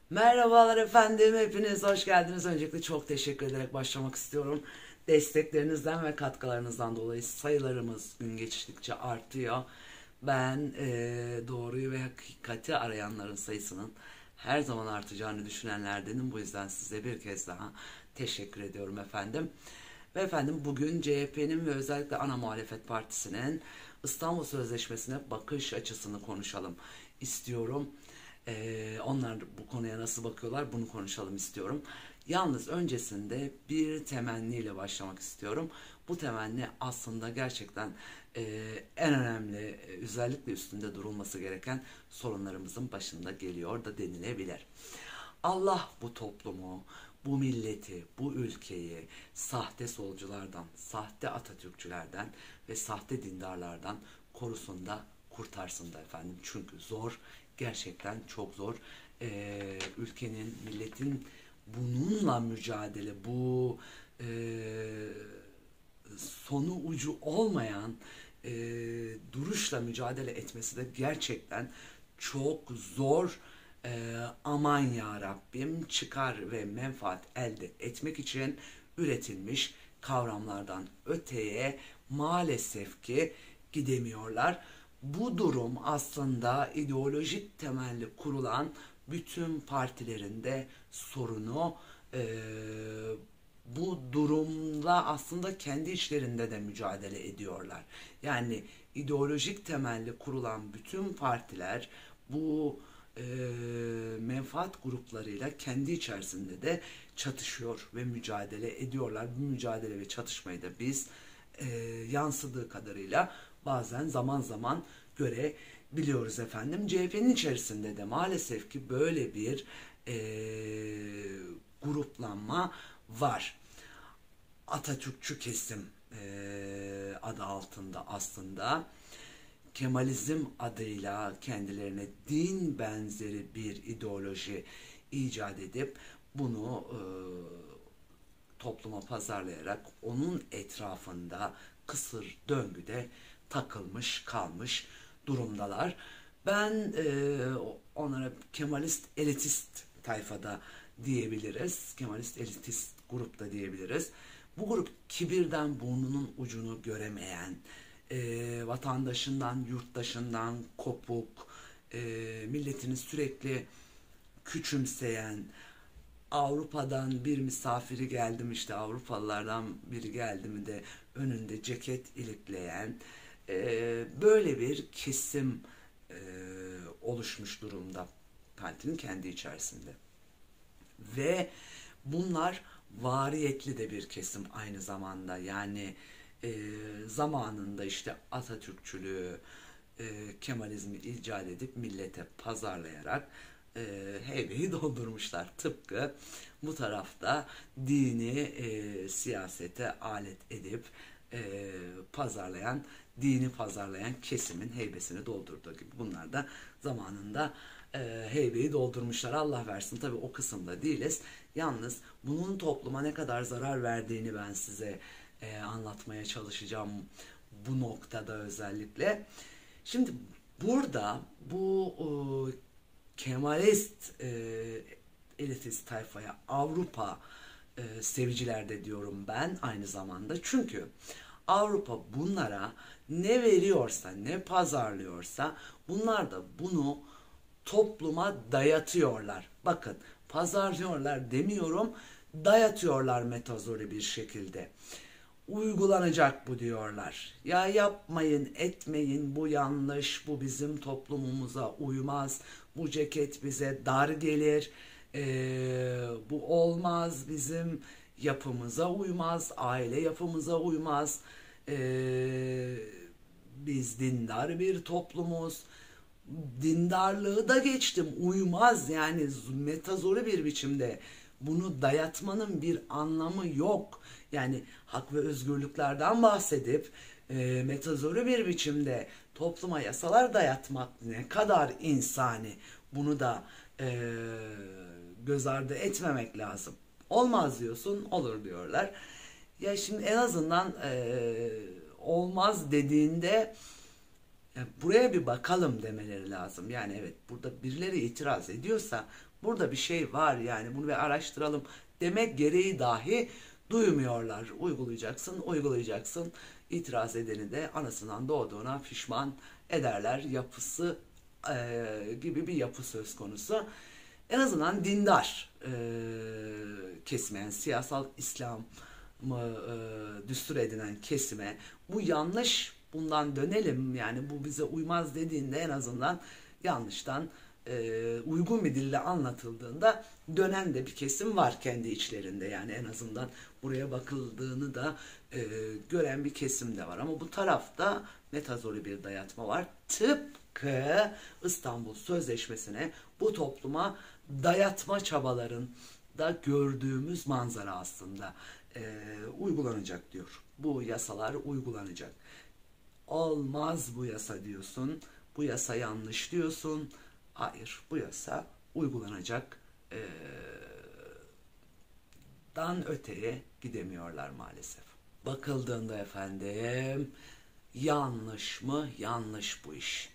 Merhabalar efendim, hepiniz hoş geldiniz. Öncelikle çok teşekkür ederek başlamak istiyorum. Desteklerinizden ve katkılarınızdan dolayı sayılarımız gün geçtikçe artıyor. Ben doğruyu ve hakikati arayanların sayısının her zaman artacağını düşünenlerdenim. Bu yüzden size bir kez daha teşekkür ediyorum efendim. Ve efendim bugün CHP'nin ve özellikle ana muhalefet partisinin İstanbul Sözleşmesi'ne bakış açısını konuşalım istiyorum. Onlar bu konuya nasıl bakıyorlar bunu konuşalım istiyorum. Yalnız öncesinde bir temenniyle başlamak istiyorum. Bu temenni aslında gerçekten e, en önemli, özellikle üstünde durulması gereken sorunlarımızın başında geliyor da denilebilir. Allah bu toplumu, bu milleti, bu ülkeyi sahte solculardan, sahte Atatürkçülerden ve sahte dindarlardan korusun da kurtarsın da efendim. Çünkü zor, gerçekten çok zor. Ülkenin, milletin bununla mücadele, bu sonu ucu olmayan e, duruşla mücadele etmesi de gerçekten çok zor. Aman ya Rabbim, çıkar ve menfaat elde etmek için üretilmiş kavramlardan öteye maalesef ki gidemiyorlar. Bu durum aslında ideolojik temelli kurulan bütün partilerin de sorunu. Bu durumla aslında kendi içlerinde de mücadele ediyorlar. Yani ideolojik temelli kurulan bütün partiler bu e, menfaat gruplarıyla kendi içerisinde de çatışıyor ve mücadele ediyorlar. Bu mücadele ve çatışmayı da biz yansıdığı kadarıyla bazen zaman zaman görebiliyoruz efendim. CHP'nin içerisinde de maalesef ki böyle bir e, gruplanma var. Atatürkçü kesim adı altında aslında Kemalizm adıyla kendilerine din benzeri bir ideoloji icat edip bunu topluma pazarlayarak onun etrafında kısır döngüde takılmış kalmış durumdalar. Ben onlara Kemalist elitist tayfada diyebiliriz. Kemalist elitist grupta diyebiliriz. Bu grup kibirden burnunun ucunu göremeyen, vatandaşından, yurttaşından kopuk, milletini sürekli küçümseyen, Avrupa'dan bir misafiri geldim işte Avrupalılardan biri geldi mi de önünde ceket ilikleyen böyle bir kesim e, oluşmuş durumda partinin kendi içerisinde. Ve bunlar variyetli de bir kesim aynı zamanda. Yani zamanında işte Atatürkçülüğü, Kemalizmi icat edip millete pazarlayarak heybeyi doldurmuşlar. Tıpkı bu tarafta dini siyasete alet edip pazarlayan, dini pazarlayan kesimin heybesini doldurduğu gibi bunlar da zamanında heybeyi doldurmuşlar. Allah versin tabii o kısımda değiliz. Yalnız bunun topluma ne kadar zarar verdiğini ben size anlatmaya çalışacağım bu noktada özellikle. Şimdi burada bu Kemalist elitist tayfaya Avrupa seviciler de diyorum ben aynı zamanda. Çünkü Avrupa bunlara ne veriyorsa, ne pazarlıyorsa bunlar da bunu topluma dayatıyorlar. Bakın pazarlıyorlar demiyorum, dayatıyorlar metazori bir şekilde. Uygulanacak bu diyorlar. Ya yapmayın, etmeyin, bu yanlış, bu bizim toplumumuza uymaz, bu ceket bize dar gelir, bu olmaz, bizim yapımıza uymaz, aile yapımıza uymaz, Ee, biz dindar bir toplumuz, dindarlığı da geçtim uymaz yani metazori bir biçimde bunu dayatmanın bir anlamı yok. Yani hak ve özgürlüklerden bahsedip metazori bir biçimde topluma yasalar dayatmak ne kadar insani, bunu da e, göz ardı etmemek lazım. Olmaz diyorsun, olur diyorlar. Ya şimdi en azından olmaz dediğinde buraya bir bakalım demeleri lazım. Yani evet burada birileri itiraz ediyorsa burada bir şey var, yani bunu bir araştıralım demek gereği dahi duymuyorlar. Uygulayacaksın, uygulayacaksın. İtiraz edeni de anasından doğduğuna pişman ederler yapısı gibi bir yapı söz konusu. En azından dindar kesime, yani siyasal İslam'ı düstur edinen kesime bu yanlış, bundan dönelim, yani bu bize uymaz dediğinde en azından yanlıştan uygun bir dille anlatıldığında dönen de bir kesim var kendi içlerinde, yani en azından buraya bakıldığını da gören bir kesim de var. Ama bu tarafta metazori bir dayatma var. Tıpkı İstanbul Sözleşmesi'ne, bu topluma dayatma çabalarında gördüğümüz manzara aslında uygulanacak diyor. Bu yasalar uygulanacak. Olmaz bu yasa diyorsun. Bu yasa yanlış diyorsun. Hayır, bu yasa uygulanacak. Dan öteye gidemiyorlar maalesef. Bakıldığında efendim, yanlış mı? Yanlış bu iş.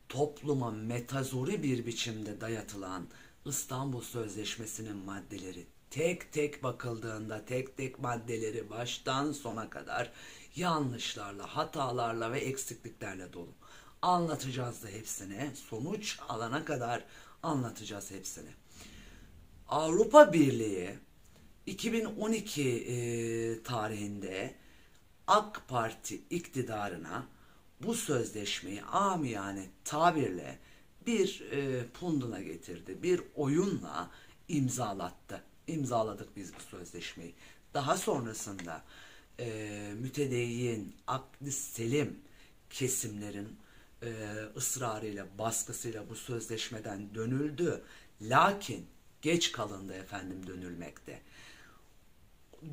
Topluma metazori bir biçimde dayatılan İstanbul Sözleşmesi'nin maddeleri tek tek bakıldığında, tek tek maddeleri baştan sona kadar yanlışlarla, hatalarla ve eksikliklerle dolu. Anlatacağız da hepsini, sonuç alana kadar anlatacağız hepsini. Avrupa Birliği 2012 tarihinde AK Parti iktidarına bu sözleşmeyi amiyane tabirle bir punduna getirdi. Bir oyunla imzalattı. İmzaladık biz bu sözleşmeyi. Daha sonrasında mütedeyyin, aklı selim kesimlerin ısrarıyla, baskısıyla bu sözleşmeden dönüldü. Lakin geç kalındı efendim dönülmekte.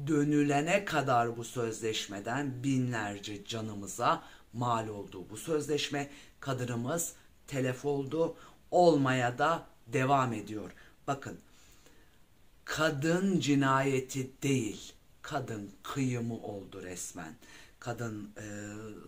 Dönülene kadar bu sözleşmeden binlerce canımıza mal oldu. Bu sözleşme, kadınımız telef oldu, olmaya da devam ediyor. Bakın, kadın cinayeti değil, kadın kıyımı oldu resmen.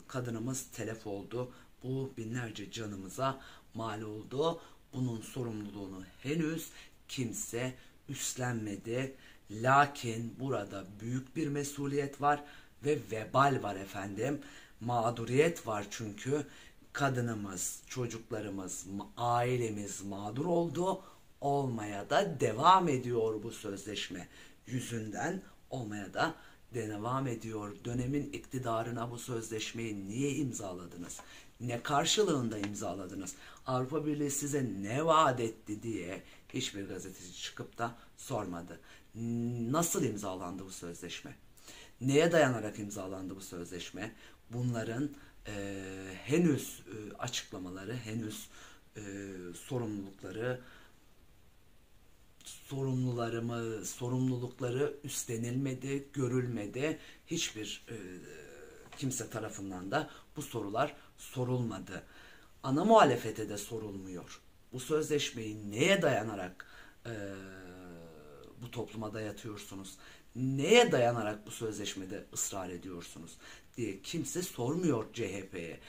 Kadınımız telef oldu. Bu binlerce canımıza mal oldu. Bunun sorumluluğunu henüz kimse üstlenmedi. Lakin burada büyük bir mesuliyet var ve vebal var efendim. Mağduriyet var, çünkü kadınımız, çocuklarımız, ailemiz mağdur oldu. Olmaya da devam ediyor bu sözleşme yüzünden, olmaya da devam ediyor. Dönemin iktidarına bu sözleşmeyi niye imzaladınız? Ne karşılığında imzaladınız? Avrupa Birliği size ne vaat etti diye hiçbir gazeteci çıkıp da sormadı. Nasıl imzalandı bu sözleşme? Neye dayanarak imzalandı bu sözleşme? Bunların henüz açıklamaları, henüz sorumlulukları üstlenilmedi, görülmedi. Hiçbir kimse tarafından da bu sorular sorulmadı. Ana muhalefete de sorulmuyor. Bu sözleşmeyi neye dayanarak bu topluma dayatıyorsunuz? Neye dayanarak bu sözleşmede ısrar ediyorsunuz diye kimse sormuyor CHP'ye.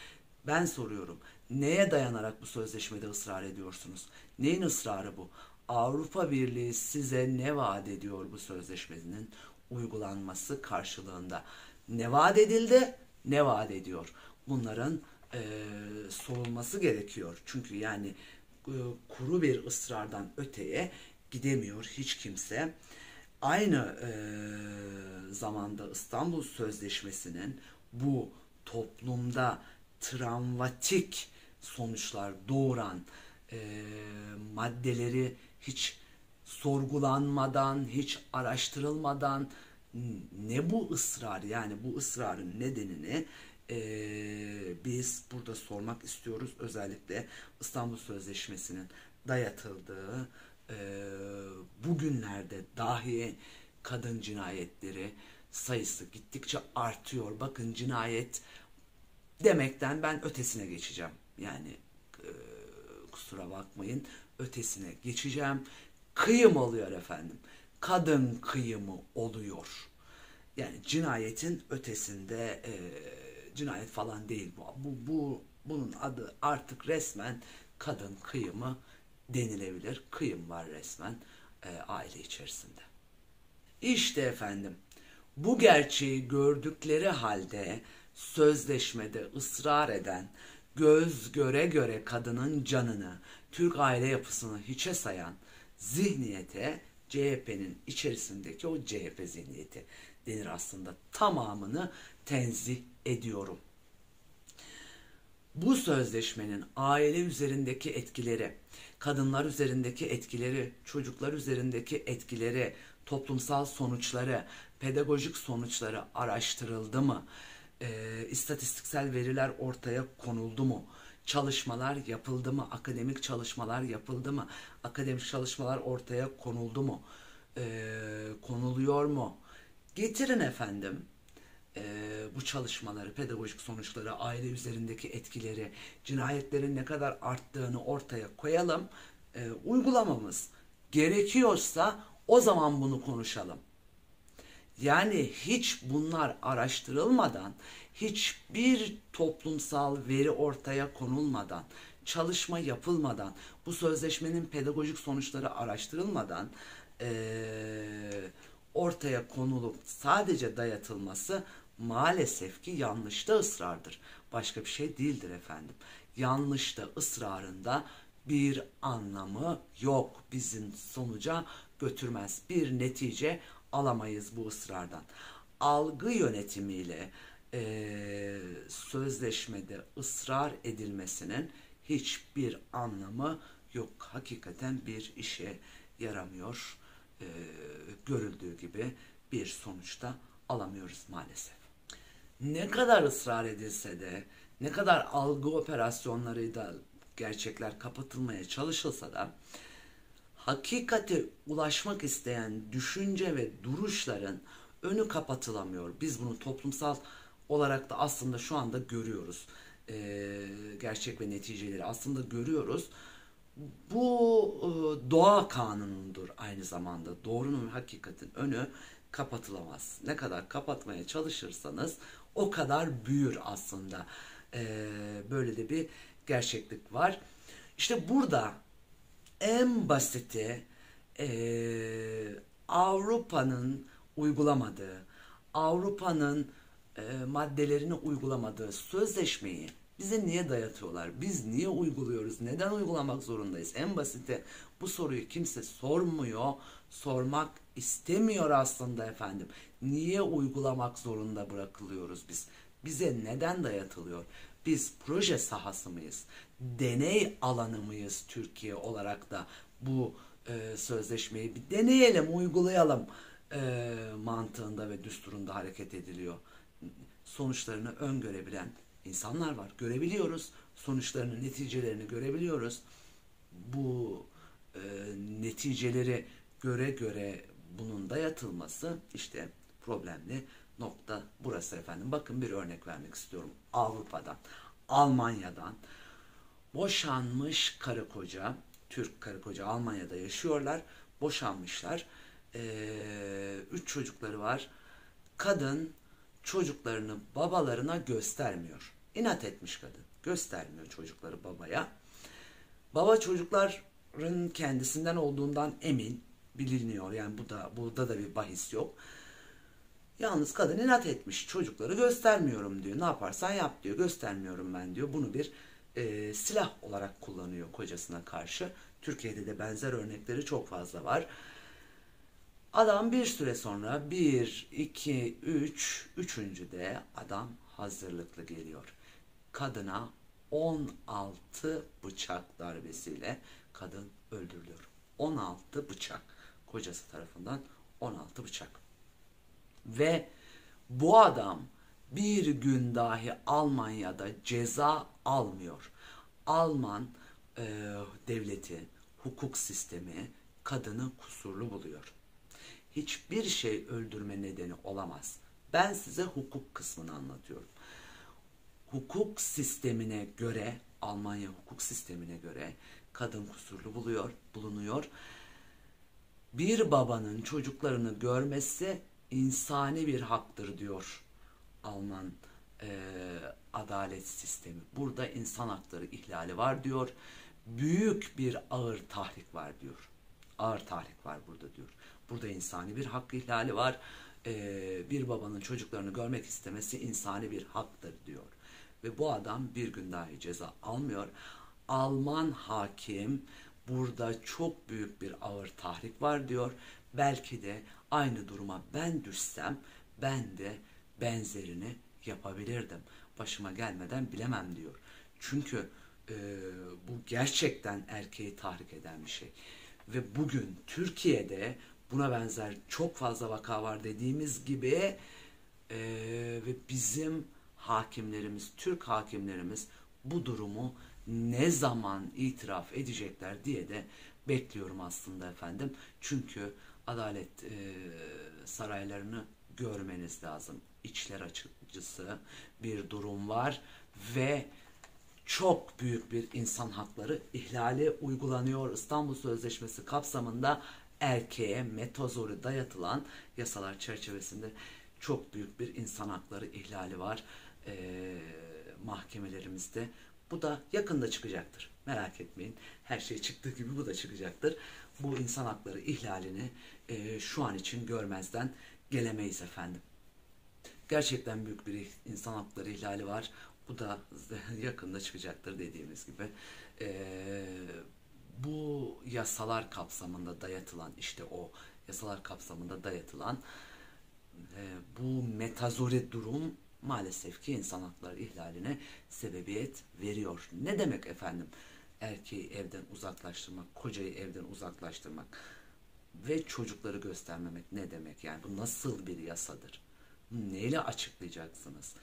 Ben soruyorum. Neye dayanarak bu sözleşmede ısrar ediyorsunuz? Neyin ısrarı bu? Avrupa Birliği size ne vaat ediyor bu sözleşmenin uygulanması karşılığında? Ne vaat edildi? Ne vaat ediyor? Bunların sorulması gerekiyor. Çünkü yani kuru bir ısrardan öteye gidemiyor hiç kimse. Aynı zamanda İstanbul Sözleşmesi'nin bu toplumda travmatik sonuçlar doğuran maddeleri hiç sorgulanmadan, hiç araştırılmadan, ne bu ısrar, yani bu ısrarın nedenini biz burada sormak istiyoruz. Özellikle İstanbul Sözleşmesi'nin dayatıldığı bugünlerde dahi kadın cinayetleri sayısı gittikçe artıyor. Bakın, cinayet demekten ben ötesine geçeceğim. Yani kusura bakmayın, ötesine geçeceğim. Kıyım oluyor efendim. Kadın kıyımı oluyor. Yani cinayetin ötesinde cinayet falan değil bu. Bunun adı artık resmen kadın kıyımı denilebilir. Kıyım var resmen aile içerisinde. İşte efendim, bu gerçeği gördükleri halde sözleşmede ısrar eden, göz göre göre kadının canını, Türk aile yapısını hiçe sayan zihniyete CHP'nin içerisindeki o CHP zihniyeti denir aslında. Tamamını tenzih ediyorum. Bu sözleşmenin aile üzerindeki etkileri, kadınlar üzerindeki etkileri, çocuklar üzerindeki etkileri, toplumsal sonuçları, pedagojik sonuçları araştırıldı mı? İstatistiksel veriler ortaya konuldu mu? Çalışmalar yapıldı mı? Akademik çalışmalar yapıldı mı? Akademik çalışmalar ortaya konuldu mu? Konuluyor mu? Getirin efendim bu çalışmaları, pedagojik sonuçları, aile üzerindeki etkileri, cinayetlerin ne kadar arttığını ortaya koyalım. Uygulamamız gerekiyorsa o zaman bunu konuşalım. Yani hiç bunlar araştırılmadan, hiçbir toplumsal veri ortaya konulmadan, çalışma yapılmadan, bu sözleşmenin pedagojik sonuçları araştırılmadan ortaya konulup sadece dayatılması maalesef ki yanlışta ısrardır. Başka bir şey değildir efendim. Yanlışta ısrarında bir anlamı yok. Bizim sonuca götürmez. Bir netice alamayız bu ısrardan. Algı yönetimiyle sözleşmede ısrar edilmesinin hiçbir anlamı yok. Hakikaten bir işe yaramıyor. Görüldüğü gibi bir sonuçta alamıyoruz maalesef. Ne kadar ısrar edilse de, ne kadar algı operasyonlarıyla gerçekler kapatılmaya çalışılsa da hakikate ulaşmak isteyen düşünce ve duruşların önü kapatılamıyor. Biz bunu toplumsal olarak da aslında şu anda görüyoruz. Gerçek ve neticeleri aslında görüyoruz. Bu doğa kanunudur aynı zamanda. Doğrunun ve hakikatin önü kapatılamaz. Ne kadar kapatmaya çalışırsanız o kadar büyür aslında. Böyle de bir gerçeklik var. İşte burada en basiti Avrupa'nın uygulamadığı, Avrupa'nın maddelerini uygulamadığı sözleşmeyi bize niye dayatıyorlar? Biz niye uyguluyoruz? Neden uygulamak zorundayız? En basiti bu soruyu kimse sormuyor, sormak istemiyor aslında efendim. Niye uygulamak zorunda bırakılıyoruz biz? Bize neden dayatılıyor? Biz proje sahası mıyız? Deney alanı mıyız Türkiye olarak da bu sözleşmeyi bir deneyelim, uygulayalım mantığında ve düsturunda hareket ediliyor. Sonuçlarını öngörebilen insanlar var. Görebiliyoruz. Sonuçlarını, neticelerini görebiliyoruz. Bu neticeleri göre göre bunun dayatılması işte problemli nokta burası efendim. Bakın bir örnek vermek istiyorum. Avrupa'dan, Almanya'dan boşanmış karı koca, Türk karı koca Almanya'da yaşıyorlar. Boşanmışlar. Üç çocukları var. Kadın çocuklarını babalarına göstermiyor. İnat etmiş kadın. Göstermiyor çocukları babaya. Baba çocukların kendisinden olduğundan emin, biliniyor. Yani burada da bir bahis yok. Yalnız kadın inat etmiş. Çocukları göstermiyorum diyor. Ne yaparsan yap diyor. Göstermiyorum ben diyor. Bunu bir silah olarak kullanıyor kocasına karşı. Türkiye'de de benzer örnekleri çok fazla var. Adam bir süre sonra 1, 2, 3, üçüncüde adam hazırlıklı geliyor. Kadına 16 bıçak darbesiyle kadın öldürülüyor. 16 bıçak. Kocası tarafından 16 bıçak. Ve bu adam bir gün dahi Almanya'da ceza almıyor. Alman devleti, hukuk sistemi kadını kusurlu buluyor. Hiçbir şey öldürme nedeni olamaz. Ben size hukuk kısmını anlatıyorum. Hukuk sistemine göre, Almanya hukuk sistemine göre kadın kusurlu bulunuyor. Bir babanın çocuklarını görmesi insani bir haktır diyor Alman adalet sistemi. Burada insan hakları ihlali var diyor. büyük bir ağır tahrik var diyor. Ağır tahrik var burada diyor. Burada insani bir hak ihlali var. Bir babanın çocuklarını görmek istemesi insani bir haktır diyor. Ve bu adam bir gün dahi ceza almıyor. Alman hakim burada çok büyük bir ağır tahrik var diyor. Belki de aynı duruma ben düşsem ben de benzerini yapabilirdim. Başıma gelmeden bilemem diyor. Çünkü bu gerçekten erkeği tahrik eden bir şey. Ve bugün Türkiye'de buna benzer çok fazla vaka var dediğimiz gibi ve bizim hakimlerimiz, Türk hakimlerimiz bu durumu ne zaman itiraf edecekler diye de bekliyorum aslında efendim. Çünkü adalet saraylarını görmeniz lazım. İçler açıcısı bir durum var ve çok büyük bir insan hakları ihlali uygulanıyor. İstanbul Sözleşmesi kapsamında erkeğe metazori dayatılan yasalar çerçevesinde çok büyük bir insan hakları ihlali var mahkemelerimizde. Bu da yakında çıkacaktır. Merak etmeyin. Her şey çıktığı gibi bu da çıkacaktır. Bu insan hakları ihlalini şu an için görmezden gelemeyiz efendim. Gerçekten büyük bir insan hakları ihlali var. Bu da yakında çıkacaktır dediğimiz gibi. Bu yasalar kapsamında dayatılan işte o yasalar kapsamında dayatılan bu metazori durum maalesef ki insan hakları ihlaline sebebiyet veriyor. Ne demek efendim? Erkeği evden uzaklaştırmak, kocayı evden uzaklaştırmak ve çocukları göstermemek ne demek? Yani bu nasıl bir yasadır? Neyle açıklayacaksınız?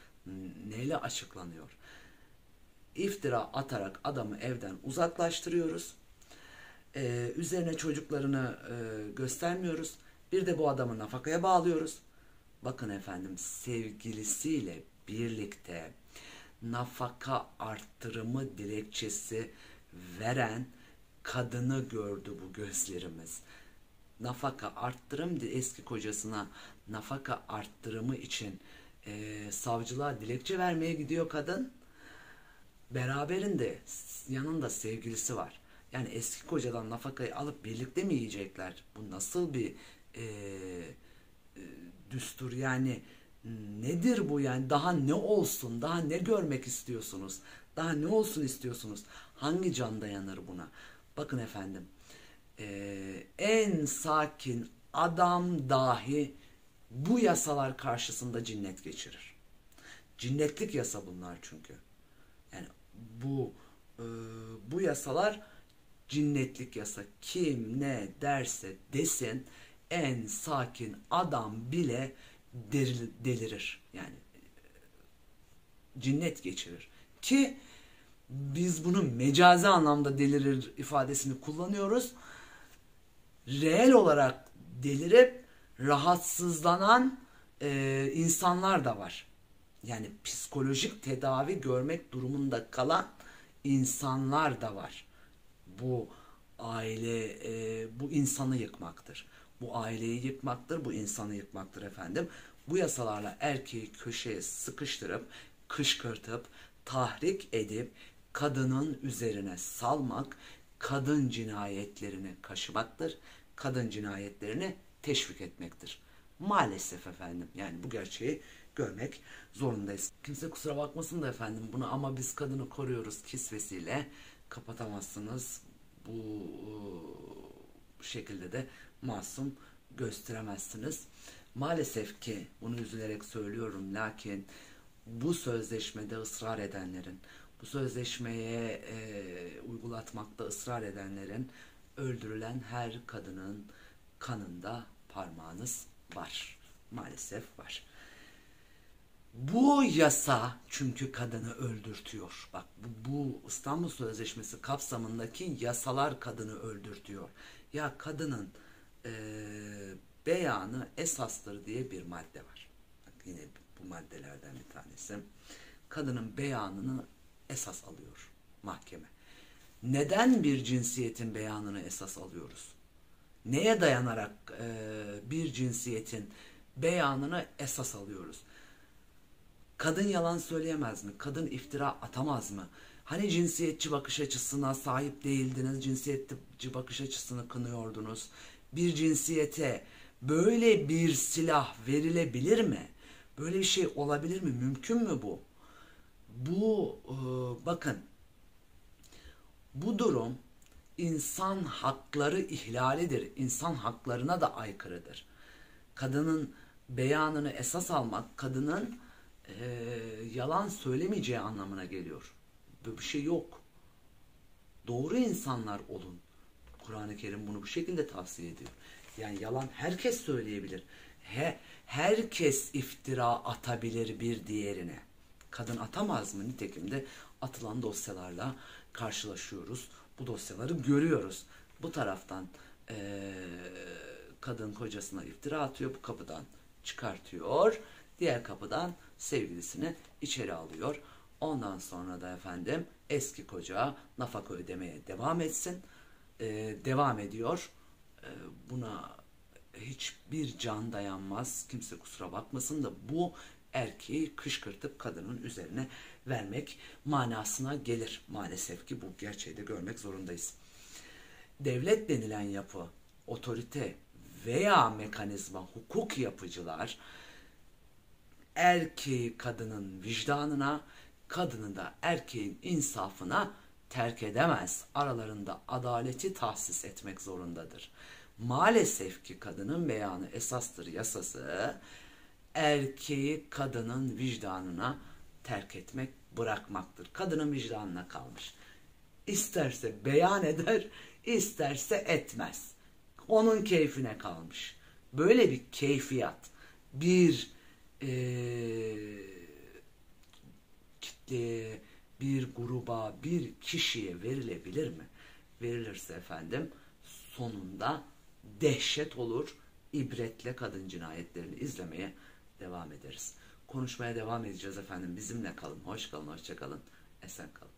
Neyle açıklanıyor? İftira atarak adamı evden uzaklaştırıyoruz. Üzerine çocuklarını göstermiyoruz. Bir de bu adamı nafakaya bağlıyoruz. Bakın efendim sevgilisiyle birlikte nafaka arttırımı dilekçesi veren kadını gördü bu gözlerimiz. Nafaka arttırım eski kocasına nafaka arttırımı için savcılığa dilekçe vermeye gidiyor kadın. Beraberinde yanında sevgilisi var. Yani eski kocadan nafakayı alıp birlikte mi yiyecekler? Bu nasıl bir e, düstur yani nedir bu yani daha ne olsun daha ne görmek istiyorsunuz daha ne olsun istiyorsunuz hangi can dayanır buna bakın efendim en sakin adam dahi bu yasalar karşısında cinnet geçirir cinnetlik yasa bunlar çünkü yani bu bu yasalar cinnetlik yasa kim ne derse desin en sakin adam bile delirir. Yani cinnet geçirir. Ki biz bunu mecazi anlamda delirir ifadesini kullanıyoruz. Reel olarak delirip rahatsızlanan insanlar da var. Yani psikolojik tedavi görmek durumunda kalan insanlar da var. Bu aile bu insanı yıkmaktır. Bu aileyi yıkmaktır, bu insanı yıkmaktır efendim. Bu yasalarla erkeği köşeye sıkıştırıp, kışkırtıp, tahrik edip, kadının üzerine salmak, kadın cinayetlerini kaşımaktır. Kadın cinayetlerini teşvik etmektir. Maalesef efendim, yani bu gerçeği görmek zorundayız. Kimse kusura bakmasın da efendim bunu ama biz kadını koruyoruz kisvesiyle kapatamazsınız. Bu şekilde de masum gösteremezsiniz. Maalesef ki bunu üzülerek söylüyorum lakin bu sözleşmede ısrar edenlerin, bu sözleşmeye uygulatmakta ısrar edenlerin öldürülen her kadının kanında parmağınız var. Maalesef var. Bu yasa çünkü kadını öldürtüyor. Bak bu İstanbul Sözleşmesi kapsamındaki yasalar kadını öldürtüyor. Ya kadının beyanı esastır diye bir madde var. Bak yine bu maddelerden bir tanesi. Kadının beyanını esas alıyor mahkeme. Neden bir cinsiyetin beyanını esas alıyoruz? Neye dayanarak bir cinsiyetin beyanını esas alıyoruz? Kadın yalan söyleyemez mi? Kadın iftira atamaz mı? Hani cinsiyetçi bakış açısına sahip değildiniz, cinsiyetçi bakış açısını kınıyordunuz. Bir cinsiyete böyle bir silah verilebilir mi? Böyle bir şey olabilir mi? Mümkün mü bu? Bakın, bu durum insan hakları ihlalidir. İnsan haklarına da aykırıdır. Kadının beyanını esas almak, kadının yalan söylemeyeceği anlamına geliyor. Böyle bir şey yok. Doğru insanlar olun. Kur'an-ı Kerim bunu bu şekilde tavsiye ediyor. Yani yalan herkes söyleyebilir. Herkes iftira atabilir bir diğerine. Kadın atamaz mı? Nitekim de atılan dosyalarla karşılaşıyoruz. Bu dosyaları görüyoruz. Bu taraftan kadın kocasına iftira atıyor, bu kapıdan çıkartıyor. Diğer kapıdan sevgilisini içeri alıyor. Ondan sonra da efendim eski koca nafaka ödemeye devam etsin. Devam ediyor. Buna hiçbir can dayanmaz. Kimse kusura bakmasın da bu erkeği kışkırtıp kadının üzerine vermek manasına gelir. Maalesef ki bu gerçeği de görmek zorundayız. Devlet denilen yapı, otorite veya mekanizma, hukuk yapıcılar erkeği kadının vicdanına, kadını da erkeğin insafına terk edemez. Aralarında adaleti tahsis etmek zorundadır. Maalesef ki kadının beyanı esastır yasası, erkeği kadının vicdanına terk etmek, bırakmaktır. Kadının vicdanına kalmış. İsterse beyan eder, isterse etmez. Onun keyfine kalmış. Böyle bir keyfiyat, bir kitleye, bir gruba, bir kişiye verilebilir mi? Verilirse efendim sonunda dehşet olur. İbretle kadın cinayetlerini izlemeye devam ederiz. Konuşmaya devam edeceğiz efendim. Bizimle kalın. Hoş kalın, hoşça kalın. Esen kalın.